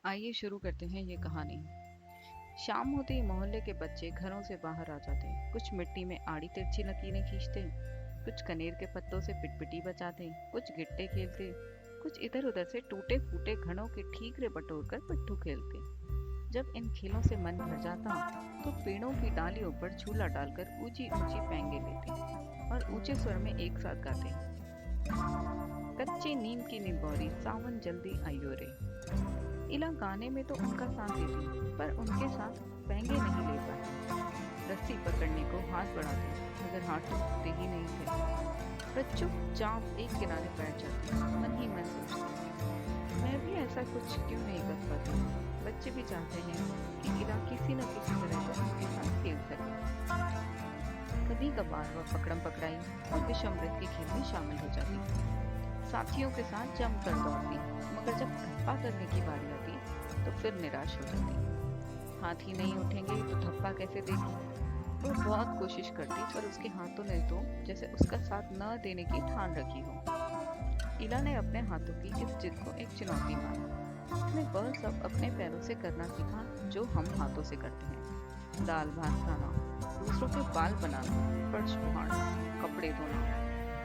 आइए शुरू करते हैं ये कहानी। शाम होते ही मोहल्ले के बच्चे घरों से बाहर आ जाते। कुछ मिट्टी में आड़ी तिरछी लकीरें खींचते, कुछ कनेर के पत्तों से पिटपिटी बजाते, कुछ गिट्टे खेलते, कुछ इधर उधर से टूटे फूटे घड़ों के ठीकरे बटोर कर पिट्ठू खेलते। जब इन खेलों से मन भर जाता तो पेड़ों की डालियों पर झूला डालकर ऊंची ऊंची पैंगे लेते और ऊंचे स्वर में एक साथ गाते, कच्ची नीम की निबोरी सावन जल्दी आइयो रे। इला गाने में तो उनका साथ देती, पर उनके साथ पैंगे नहीं ले पाती। रस्सी पकड़ने को हाथ बढ़ाते, मगर हाथ टूटते ही नहीं थे। वह चुपचाप एक किनारे बैठ जाती, मन ही मन सोचती, मैं भी ऐसा कुछ क्यों नहीं कर पाती। बच्चे भी चाहते हैं कि इला किसी न किसी तरह से उनके साथ खेल सके। कभी कभार वह पकड़म पकड़ाई और विषमृत के खेल में शामिल हो जाती, साथियों के साथ जमकर दौड़ती, मगर जब धप्पा करने की बारी आती तो फिर निराश हो जाती। हाथ ही नहीं उठेंगे तो धप्पा कैसे देगी। वो बहुत कोशिश करती, पर उसके हाथों ने तो जैसे उसका साथ न देने की ठान रखी हो। इला ने अपने हाथों की इस जिद को एक चुनौती माना। उसने वह सब अपने पैरों से करना सीखा जो हम हाथों से करते हैं। दाल भात खाना, दूसरों के बाल बनाना, फर्श बुहारना, कपड़े धोना,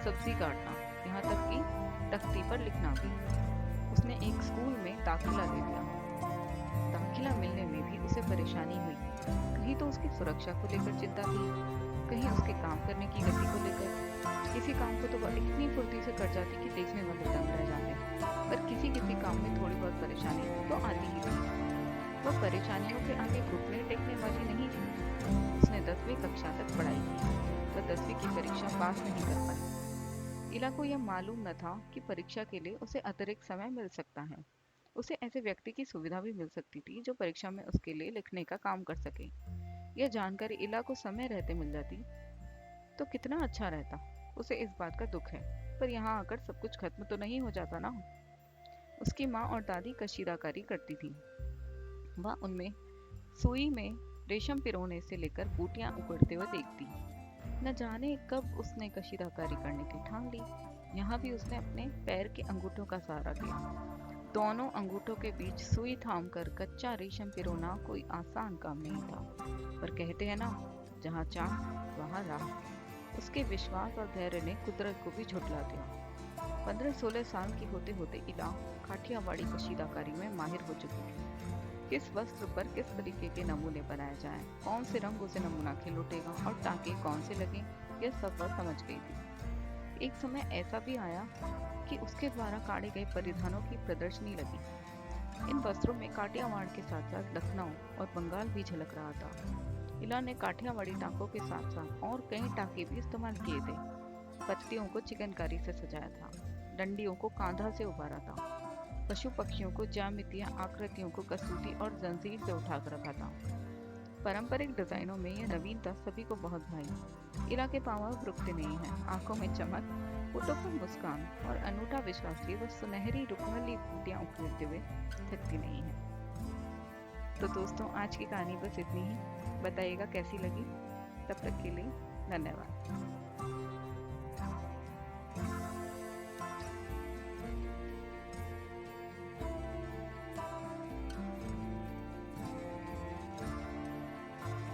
सब्जी काटना, यहाँ तक कि तख्ती पर लिखना भी। उसने एक स्कूल में दाखिला ले लिया। दाखिला मिलने में भी उसे परेशानी हुई। कहीं तो उसकी सुरक्षा को लेकर चिंता थी, कहीं उसके काम करने की गति को लेकर। किसी काम को तो वह इतनी फुर्ती से कर जाती कि देखने वाले दंग रह जाते, पर किसी किसी काम में थोड़ी बहुत परेशानी तो आती ही थी। वह परेशानियों के आगे घुटने टेकने वाली नहीं थी। उसने 10वीं कक्षा तक पढ़ाई की, वह 10वीं की परीक्षा पास नहीं कर पाई। इला को यह मालूम न था कि परीक्षा के लिए उसे अतिरिक्त समय मिल सकता है। उसे ऐसे व्यक्ति की सुविधा भी मिल सकती थी जो परीक्षा में उसके लिए लिखने का काम कर सके। यह जानकारी इला को समय रहते मिल जाती तो कितना अच्छा रहता। उसे इस बात का दुख है, पर यहाँ आकर सब कुछ खत्म तो नहीं हो जाता ना। उसकी माँ और दादी कशीदाकारी करती थी। वह उनमें सुई में रेशम पिरोने से लेकर बूटियां उकड़ते हुए देखती। न जाने कब उसने कशीदाकारी करने की ठान ली। यहाँ भी उसने अपने पैर के अंगूठों का सहारा लिया। दोनों अंगूठों के बीच सुई थाम कर कच्चा रेशम पिरोना कोई आसान काम नहीं था, पर कहते हैं ना, जहाँ चाह वहाँ राह। उसके विश्वास और धैर्य ने कुदरत को भी झुठला दिया। 15-16 साल की होते होते इला काठियावाड़ी कशीदाकारी में माहिर हो चुकी थी। किस वस्त्र पर किस तरीके के नमूने बनाए जाएं, कौन से रंगों से नमूना खिलौटेगा और टाँके कौन से लगें, यह सब वह समझ गई थी। एक समय ऐसा भी आया कि उसके द्वारा काढ़े गए परिधानों की प्रदर्शनी लगी। इन वस्त्रों में काठियावाड़ के साथ साथ लखनऊ और बंगाल भी झलक रहा था। इला ने काठियावाड़ी टाँकों के साथ साथ और कई टाँके भी इस्तेमाल किए थे। पत्तियों को चिकनकारी से सजाया था, डंडियों को कांधा से उभारा था, पशु पक्षियों को ज्यामितीय आकृतियों को कसूती और जंजीर से उठाकर रखा था। पारंपरिक डिजाइनों में यह नवीनता सभी को बहुत भाई। इला के पांव अब रुकते नहीं हैं, आंखों में चमक, होठों पर मुस्कान और अनूठा विश्वास लिए वह सुनहरी रुखमली बूटियां उकेरते हुए थकती नहीं है। तो दोस्तों, आज की कहानी बस इतनी ही। बताइएगा कैसी लगी। तब तक के लिए धन्यवाद।